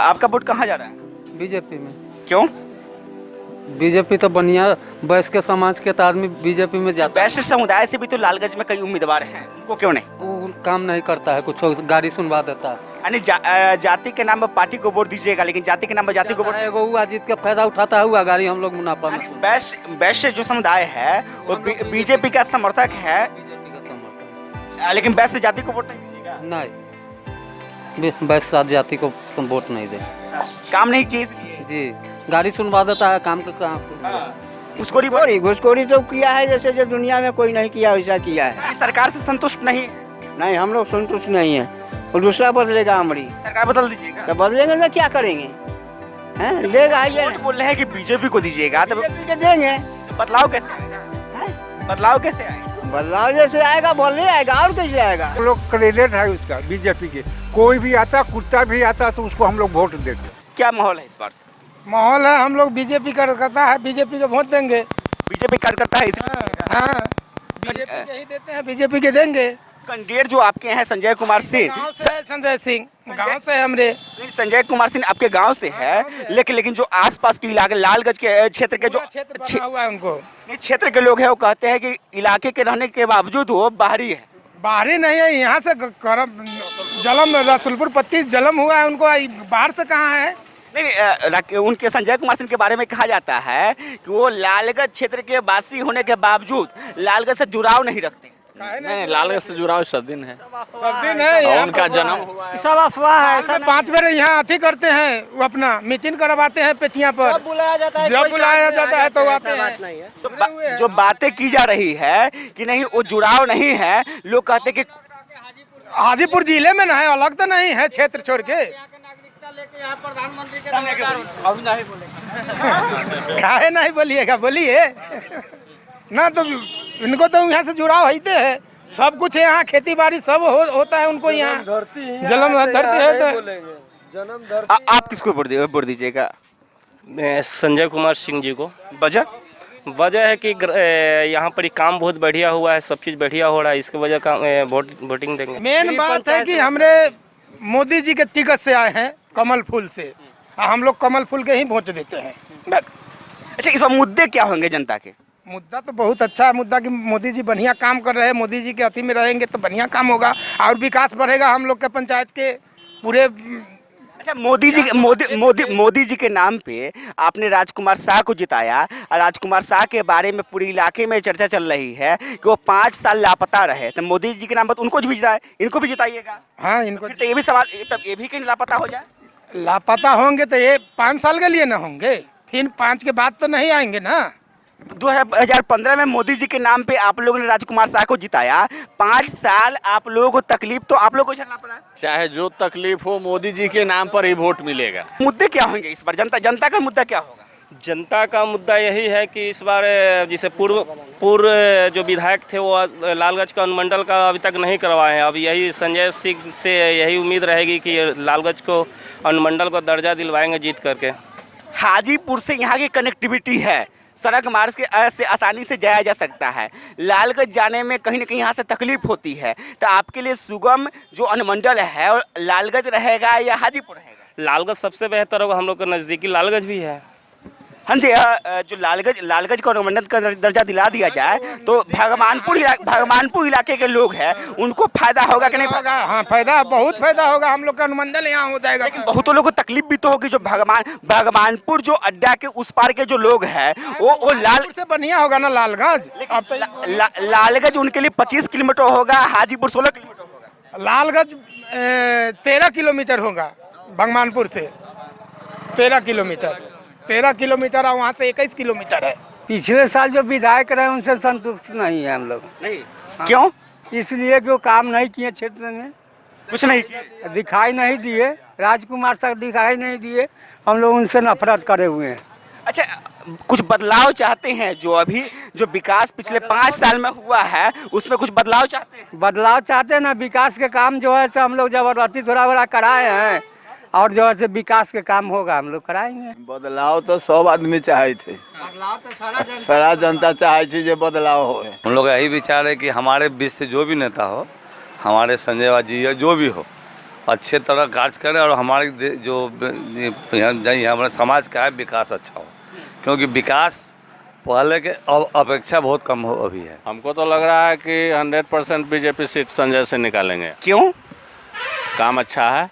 आपका वोट कहाँ जा रहा है? बीजेपी में। क्यों? बीजेपी तो बढ़िया, वयस्क समाज के तो आदमी बीजेपी में जाता है। वैश्य समुदाय से भी तो लालगंज में कई उम्मीदवार हैं, उनको क्यों नहीं? वो काम नहीं करता है, कुछ गाड़ी सुनवा देता है। यानी जाति के नाम पर पार्टी को वोट दीजिएगा, लेकिन जाति के नाम पर जाति को वोट एगो हुआ जीत का फायदा उठाता हुआ गाड़ी हम लोग मुनाफा में। वैश्य जो समुदाय है वो बीजेपी का समर्थक है, बीजेपी का समर्थन। लेकिन वैश्य जाति को वोट नहीं दीजिएगा? नहीं, वैश्य जाति को वोट नहीं दे। काम नहीं किए इसलिए? जी, गाड़ी सुनवा देता है, काम का काम। घुसखोरी तो किया है जैसे जो दुनिया में कोई नहीं किया वैसा किया है। सरकार से संतुष्ट नहीं? नहीं, हम लोग संतुष्ट नहीं है। और दूसरा बदलेगा हमारी सरकार बदल दीजिएगा तो बदलेंगे ना, क्या करेंगे? हैं देगा ये वोट बोल रहे हैं कि बीजेपी को दीजिएगा, तो बीजेपी के देंगे। बदलाव कैसे आएगा? बदलाव कैसे आएगा? बदलाव जैसे आएगा बोलने आएगा, और कैसे आएगा? हम लोग क्रेडिट है उसका, बीजेपी के। कोई भी आता, कुत्ता भी आता तो उसको हम लोग वोट देते। क्या माहौल है इस बार? माहौल है, हम लोग बीजेपी कार्यकर्ता है, बीजेपी को वोट देंगे। बीजेपी कार्यकर्ता है इसलिए? हाँ, बीजेपी के ही देते हैं, बीजेपी के देंगे। कैंडिडेट जो आपके हैं संजय कुमार सिंह, गांव से संजय सिंह, गांव से हमरे। नहीं, संजय कुमार सिंह आपके गांव से है, लेकिन जो आसपास के इलाके लालगंज के क्षेत्र के जो क्षेत्र बना हुआ है उनको। नहीं, क्षेत्र के लोग हैं वो कहते हैं कि इलाके के रहने के बावजूद वो बाहरी है। बाहरी नहीं है, यहाँ से करम जलम रसुलपुर 25 जलम हुआ है उनको, बाहर से कहाँ है? नहीं, उनके संजय कुमार सिंह के बारे में कहा जाता है कि वो लालगंज क्षेत्र के वासी होने के बावजूद लालगंज से जुड़ाव नहीं रखते। नहीं, लालगंज से जुड़ाव सब दिन है, सब दिन है। उनका जन्म हुआ है। सब अफवाह है। 5 बार यहाँ अथी करते हैं, वो अपना मीटिंग करवाते हैं पेटियां पर। जब बुलाया जाता है तो आते हैं। तो जो बातें की जा रही है कि नहीं वो जुड़ाव नहीं है, लोग कहते हैं कि हाजीपुर जिले में ना है, अलग तो नहीं है क्षेत्र छोड़ के। काहे नहीं बोलिएगा, बोलिए ना। तो इनको तो यहाँ से जुड़ाव होते है, सब कुछ है यहाँ, खेती बाड़ी सब होता है उनको यहाँ। जन्म धरती है तो आप किसको वोट दीजिएगा? मैं संजय कुमार सिंह जी को। वजह है कि यहाँ पर काम बहुत बढ़िया हुआ है, सब चीज़ बढ़िया हो रहा है, इसकी वजह का वोटिंग देंगे। मेन बात है कि हमरे मोदी जी के टिकट से आए हैं, कमल फूल से। हम लोग कमल फूल के ही वोट देते हैं बस। अच्छा, इस बार मुद्दे क्या होंगे जनता के? मुद्दा तो बहुत अच्छा है मुद्दा कि मोदी जी बढ़िया काम कर रहे हैं। मोदी जी के अति में रहेंगे तो बढ़िया काम होगा और विकास बढ़ेगा हम लोग के पंचायत के पूरे। अच्छा, मोदी जी के नाम पे आपने राजकुमार शाह को जिताया, और राजकुमार शाह के बारे में पूरे इलाके में चर्चा चल रही है कि वो 5 साल लापता रहे, तो मोदी जी के नाम पर उनको भी जिताए, इनको भी जिताइएगा? हाँ, इनको तो ये भी सवाल, तब ये भी कहीं लापता हो जाए? लापता होंगे तो ये 5 साल के लिए ना होंगे, फिर 5 के बाद तो नहीं आएंगे ना। 2015 में मोदी जी के नाम पे आप लोगों ने राजकुमार शाह को जिताया, 5 साल आप लोगों को तकलीफ तो आप लोगों को झेलना पड़ा। चाहे जो तकलीफ हो, मोदी जी के नाम पर ही वोट मिलेगा। मुद्दे क्या होंगे इस बार? जनता का मुद्दा क्या होगा? जनता का मुद्दा यही है कि इस बार जिसे पूर्व जो विधायक थे वो लालगंज का अनुमंडल का अभी तक नहीं करवाए हैं। अब यही संजय सिंह से यही उम्मीद रहेगी कि लालगंज को अनुमंडल का दर्जा दिलवाएंगे जीत करके। हाजीपुर से यहाँ की कनेक्टिविटी है, सड़क मार्ग से आसानी से जाया जा सकता है। लालगंज जाने में कहीं ना कहीं यहाँ से तकलीफ होती है, तो आपके लिए सुगम जो अनुमंडल है और लालगंज रहेगा या हाजीपुर रहेगा? लालगंज सबसे बेहतर होगा, हम लोग का नज़दीकी लालगंज भी है। हाँ जी, जो लालगंज को अनुमंडल का दर्जा दिला दिया जाए तो भगवानपुर इलाके के लोग हैं उनको फायदा होगा कि नहीं? हाँ, फायदा, बहुत फायदा होगा। हम लोग का अनुमंडल यहाँ हो जाएगा। लेकिन बहुतों लोगों को तकलीफ भी तो होगी, जो भगवानपुर जो अड्डा के उस पार के जो लोग हैं वो लाल से बढ़िया होगा ना लालगंज। लालगंज उनके लिए 25 किलोमीटर होगा, हाजीपुर 16 किलोमीटर होगा। लालगंज 13 किलोमीटर होगा, भगवानपुर से 13 किलोमीटर और वहाँ से 21 किलोमीटर है। पिछले साल जो विधायक रहे उनसे संतुष्ट नहीं है हम लोग। नहीं, क्यों? इसलिए कि वो काम नहीं किए, क्षेत्र में कुछ नहीं किए, दिखाई नहीं दिए। राजकुमार साहब दिखाई नहीं दिए, हम लोग उनसे नफरत करे हुए हैं। अच्छा, कुछ बदलाव चाहते हैं? जो विकास पिछले 5 साल में हुआ है उसमें कुछ बदलाव चाहते हैं? बदलाव चाहते हैं ना, विकास के काम जो है हम लोग जबरदस्ती थोड़ा कराए हैं, और जो है विकास के काम होगा हम लोग कराएंगे। बदलाव तो सब आदमी चाहे थे, बदलाव तो सारा जनता चाहे थी जो बदलाव हो। हम लोग यही विचार है कि हमारे बीच से जो भी नेता हो, हमारे संजय जी जो भी हो, अच्छे तरह कार्य करें और हमारे जो हमारे समाज का है विकास अच्छा हो, क्योंकि विकास पहले के अपेक्षा बहुत कम हो अभी है। हमको तो लग रहा है कि 100% बीजेपी सीट संजय से निकालेंगे। क्यों? काम अच्छा है,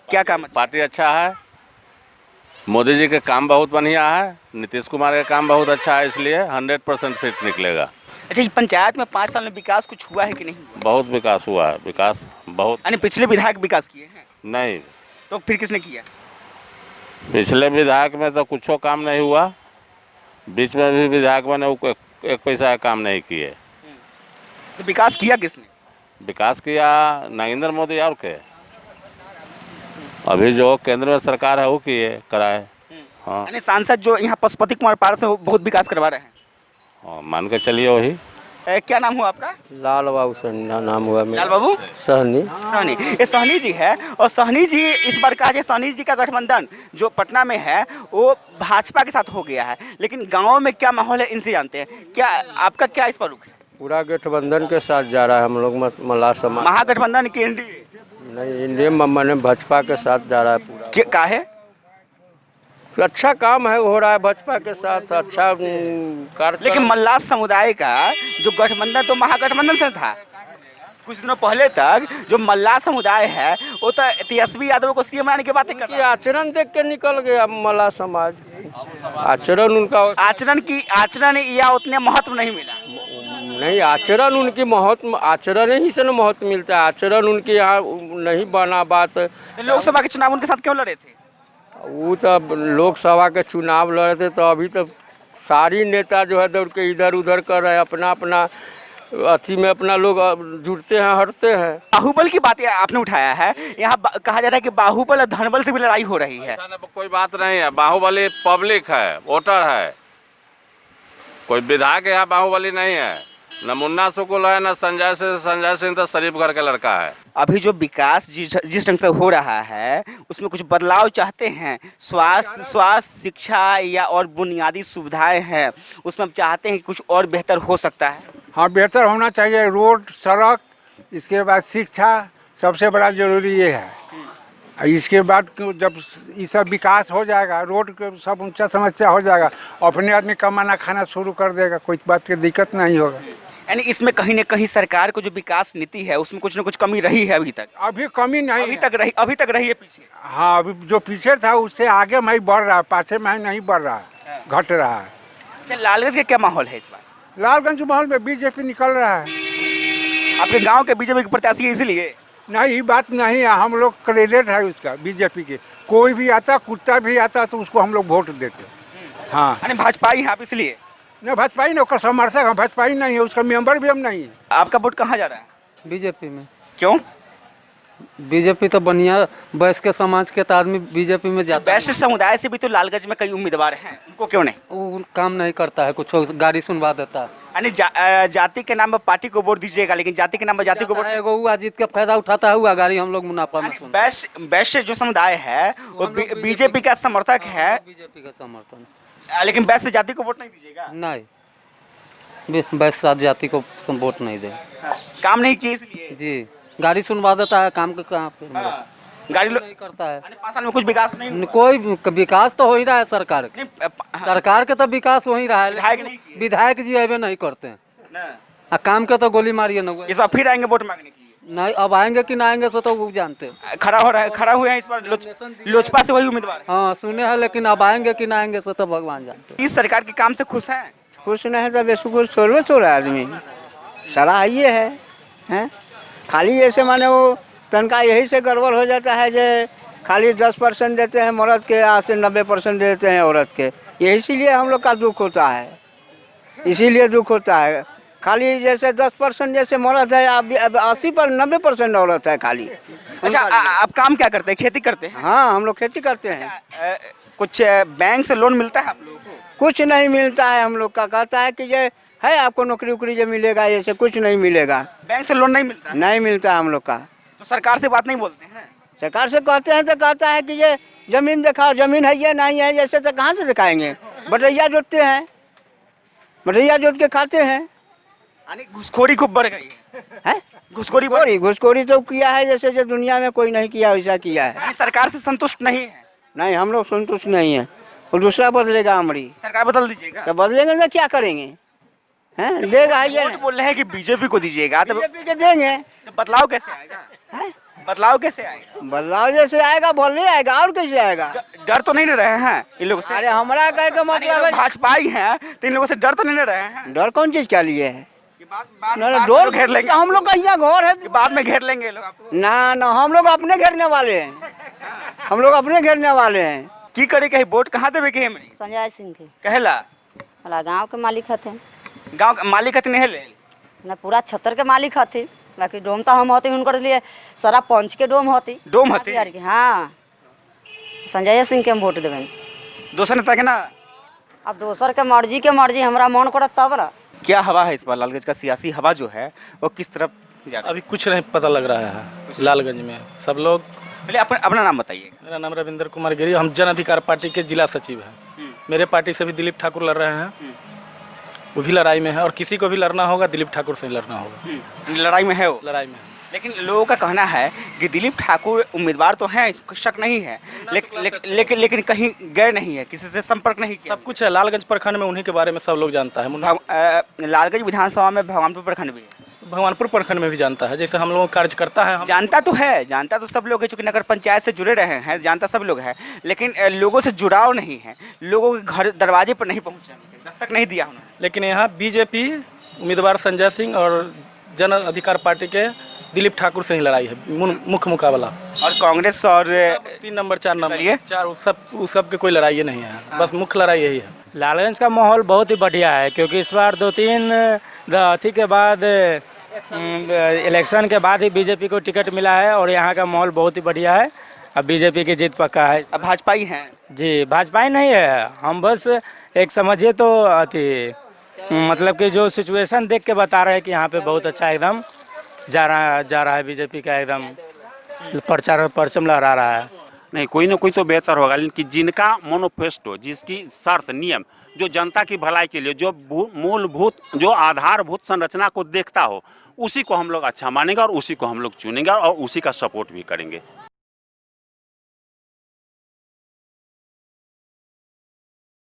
क्या काम अच्छा? पार्टी अच्छा है, मोदी जी के काम बहुत बढ़िया है, नीतीश कुमार का काम बहुत अच्छा है, इसलिए 100% सीट निकलेगा। अच्छा, ये पंचायत में 5 साल में विकास कुछ हुआ है कि नहीं हुआ? बहुत विकास हुआ है, विकास बहुत। यानी पिछले विधायक विकास किए हैं? नहीं, तो फिर किसने किया? पिछले विधायक में तो कुछ काम नहीं हुआ, बीच में भी विधायक बने वो एक पैसा का काम नहीं किए। तो विकास किया किसने? विकास किया नरेंद्र मोदी और के, अभी जो केंद्र में सरकार है वो किए कराए। हाँ, यानी सांसद जो यहाँ पशुपति कुमार पारस है वो बहुत विकास करवा रहे हैं। हाँ, मान के चलिए वही। क्या नाम हुआ आपका? लाल बाबू सहनी नाम हुआ मेरा। लाल बाबू सहनी। सहनी, ये सहनी जी है। और सहनी जी इस बार कहा जाए सहनी जी का गठबंधन जो पटना में है वो भाजपा के साथ हो गया है, लेकिन गाँव में क्या माहौल है इनसे जानते हैं। क्या आपका क्या इस पर रुख है? पूरा गठबंधन के साथ जा रहा है हम लोग मल्लाह समाज। महागठबंधन की एनडीए? नहीं, इंडिया मैंने भाजपा के साथ जा रहा है पूरा। का है? अच्छा काम है हो रहा है भाजपा के साथ, अच्छा कार्य। लेकिन मल्लाह समुदाय का जो गठबंधन तो महागठबंधन से था। कुछ दिनों पहले तक जो मल्लाह समुदाय है वो तो तेजस्वी यादव को सीएम बनाने की बातें कर रहा है। आचरण देख के निकल गया मल्लाह समाज। आचरण उनका आचरण या उतने महत्व नहीं मिला। नहीं, आचरण उनकी महत्व, आचरण ही से न महत्व मिलता है। आचरण उनके यहाँ नहीं बना बात। लोकसभा के चुनाव उनके साथ क्यों लड़े थे? वो तो लोकसभा के चुनाव लड़े थे तो अभी तो सारी नेता जो है दौड़ के इधर उधर कर रहे हैं, अपना अपना अथी में अपना लोग जुड़ते हैं, हटते हैं। बाहुबल की बात आपने उठाया है, यहाँ कहा जा रहा है कि बाहुबल और धनबल से भी लड़ाई हो रही है। कोई बात नहीं है, बाहुबली पब्लिक है, वोटर है, कोई विधायक यहाँ बाहुबली नहीं है। न मुन्ना सुकुल है न संजय सिंह। संजय सिंह तो शरीफ घर का लड़का है। अभी जो विकास जिस ढंग से हो रहा है उसमें कुछ बदलाव चाहते हैं। स्वास्थ्य शिक्षा या और बुनियादी सुविधाएं हैं उसमें हम चाहते हैं कि कुछ और बेहतर हो सकता है। हाँ, बेहतर होना चाहिए। रोड, सड़क, इसके बाद शिक्षा, सबसे बड़ा जरूरी ये है। इसके बाद जब ये सब विकास हो जाएगा, रोड के सब ऊंचा समस्या हो जाएगा, अपने आदमी कमाना खाना शुरू कर देगा, कोई बात की दिक्कत नहीं होगा। यानी इसमें कहीं न कहीं सरकार को जो विकास नीति है उसमें कुछ न कुछ कमी रही है अभी तक। अभी कमी नहीं, अभी तक रही है पीछे। हाँ, अभी जो पीछे था उससे आगे में बढ़ रहा है, पाछे में नहीं बढ़ रहा है, घट रहा है। अच्छा, लालगंज का क्या माहौल है इस बार? लालगंज माहौल में बीजेपी निकल रहा है। आपके गाँव के बीजेपी के प्रत्याशी है इसलिए? नहीं, ये बात नहीं है, हम लोग क्रेडिट है उसका बीजेपी के। कोई भी आता, कुत्ता भी आता तो उसको हम लोग वोट देते। हाँ, यानी भाजपा ही आप इसलिए? नहीं, भाजपा ही नहीं, उसका समर्थक है, भाजपा ही नहीं है, उसका मेंबर भी हम नहीं है। आपका वोट कहाँ जा रहा है? बीजेपी में। क्यों? बीजेपी तो बढ़िया वैश्य के समाज के आदमी बीजेपी में जाता है। वैश्य समुदाय से भी तो लालगंज में कई उम्मीदवार हैं, उनको क्यों नहीं? वो काम नहीं करता है, कुछ गाड़ी सुनवा देता है। यानी जाति के नाम पर पार्टी को वोट दीजिएगा, लेकिन जाति के नाम पर जाति को वोट। वो जीत का फायदा उठाता है, गाड़ी हम लोग मुनाफा में सुनते। वैश्य जो समुदाय है वो बीजेपी का समर्थक है। बीजेपी का समर्थन, लेकिन वैश्य जाति को वोट नहीं दीजिएगा? नहीं, वैश्य जाति को वोट नहीं दे। काम नहीं किए इसलिए? जी, गाड़ी सुनवा देता है, काम का कहाँ पे गाड़ी नहीं करता है। 5 साल में कुछ विकास नहीं? कोई विकास तो हो ही रहा है सरकार के। सरकार के तो विकास हो ही रहा है, विधायक जी अबे नहीं करते हैं। काम के तो गोली मारिए न। इस बार फिर आएंगे वोट मांगने के लिए? नहीं, अब आएंगे कि ना आएंगे तो वो जानते हैं। खड़ा हुए हैं इस बार लोजपा से वही उम्मीदवार। हाँ, सुने हैं, लेकिन अब आएंगे कि ना आएंगे तो भगवान जानते हैं। इस सरकार के काम से खुश हैं? खुश नहीं है तो बेसुकुछ छोड़ आदमी सारा ये है। खाली ऐसे माने वो तनका यही से गड़बड़ हो जाता है जो खाली 10% देते हैं मर्द के, यहाँ से 90% देते हैं औरत के। ये इसीलिए हम लोग का दुख होता है, इसीलिए दुख होता है। खाली जैसे 10% जैसे मर्द है, अब 90% औरत है खाली। अच्छा, आप काम क्या करते हैं? खेती करते हैं? हाँ, हम लोग खेती करते हैं। कुछ बैंक से लोन मिलता है आप लोगों को? कुछ नहीं मिलता है हम लोग का। कहता है कि ये है आपको नौकरी उकरी जो मिलेगा, ऐसे कुछ नहीं मिलेगा। बैंक से लोन नहीं मिलता? नहीं मिलता हम लोग का। तो सरकार से बात नहीं बोलते हैं? सरकार से कहते हैं तो कहता है कि ये जमीन दिखाओ, जमीन है ये नहीं है, जैसे तो कहाँ से दिखाएंगे। बटैया जोतते हैं, बटैया जोत के खाते हैं। यानी घुसखोरी खूब बढ़ गई है, घुसखोरी बढ़ घुसखोरी तो किया है जैसे जो दुनिया में कोई नहीं किया वैसा किया है। यानी सरकार से संतुष्ट नहीं है। नहीं, हम लोग संतुष्ट नहीं है। और दूसरा बदलेगा हमारी सरकार बदल दीजिएगा। तो बदलेंगे ना, क्या करेंगे? हैं, देगा ये वोट बोल रहे हैं कि बीजेपी को दीजिएगा, तो बीजेपी के देंगे। बदलाव कैसे आएगा? हैं? बदलाव कैसे आएगा? बदलाव जैसे आएगा बोलने आएगा, और कैसे आएगा? डर तो नहीं ना रहे हैं इन लोगों से? अरे हमारा कहे का मतलब है भाजपाई हैं तो इन लोगों से डर तो नहीं ना रहे हैं? डर कौन चीज के लिए है? कि बाद ना, में डर लोग घेर लेंगे, हम लोग का यहाँ घर है। कि बाद में घेर लेंगे ये लोग आपको। ना ना, हम लोग अपने घेरने वाले हैं, हम लोग अपने घेरने वाले हैं। की करे कहीं वोट कहाँ देवे के हमरी? संजय सिंह के कहेला वाला गांव के मालिक हथिन गांव के मालिक हथिन है ले ना, पूरा छतर के मालिक हथिन। बाकी डोम तो हम होती उनकर लिए सारा पंच के डोम होती डोम हथिन। बिहार के। हाँ, संजय सिंह के हम वोट देवें। दोसर नेता के ना। अब दोसर के मर्जी हमरा मन करत तब ना। क्या हवा है इस बार लालगंज का? सियासी हवा जो है वो किस तरफ जा रहा है? अभी कुछ नहीं पता लग रहा है लालगंज में। सब लोग, पहले अपना नाम बताइए। मेरा नाम रविंद्र कुमार गिरी, हम जन अधिकार पार्टी के जिला सचिव हैं। मेरे पार्टी से भी दिलीप ठाकुर लड़ रहे हैं, वो भी लड़ाई में है, और किसी को भी लड़ना होगा दिलीप ठाकुर से ही लड़ना होगा। लड़ाई में है वो? लड़ाई में है। लेकिन लोगों का कहना है कि दिलीप ठाकुर उम्मीदवार तो हैं, इसको शक नहीं है, लेकिन कहीं गए नहीं है, किसी से संपर्क नहीं किया। सब कुछ है लालगंज प्रखंड में, उन्हीं के बारे में सब लोग जानता है। लालगंज विधानसभा में भगवानपुर प्रखंड भी है, भगवानपुर प्रखंड में भी जानता है, जैसे हम लोग कार्य करता है। जानता तो है, जानता तो सब लोग है, चूँकि नगर पंचायत से जुड़े रहे हैं, जानता सब लोग है, लेकिन लोगों से जुड़ाव नहीं है, लोगों के घर दरवाजे पर नहीं पहुँचा, दस्तक नहीं दिया उन्होंने। लेकिन यहाँ बीजेपी उम्मीदवार संजय सिंह और जन अधिकार पार्टी के दिलीप ठाकुर से ही लड़ाई है, मुख्य मुकाबला। और कांग्रेस और 3 नंबर 4 नंबर 4 उस सब के कोई लड़ाई नहीं है, बस मुख्य लड़ाई यही है। लालगंज का माहौल बहुत ही बढ़िया है, क्योंकि इस बार 2-3 अथी के बाद इलेक्शन के बाद ही बीजेपी को टिकट मिला है, और यहाँ का माहौल बहुत ही बढ़िया है। अब बीजेपी की जीत पक्का है। अब भाजपाई हैं? जी, भाजपाई नहीं है, हम बस एक समझिए तो अथी मतलब कि जो सिचुएशन देख के बता रहे हैं कि यहाँ पे बहुत अच्छा एकदम जा रहा है बीजेपी का, एकदम परचम लहरा रहा है। नहीं, कोई ना कोई तो बेहतर होगा, लेकिन जिनका मोनोफेस्टो, जिसकी शर्त नियम जो जनता की भलाई के लिए, जो मूलभूत जो आधारभूत संरचना को देखता हो, उसी को हम लोग अच्छा मानेंगे और उसी को हम लोग चुनेंगे और उसी का सपोर्ट भी करेंगे।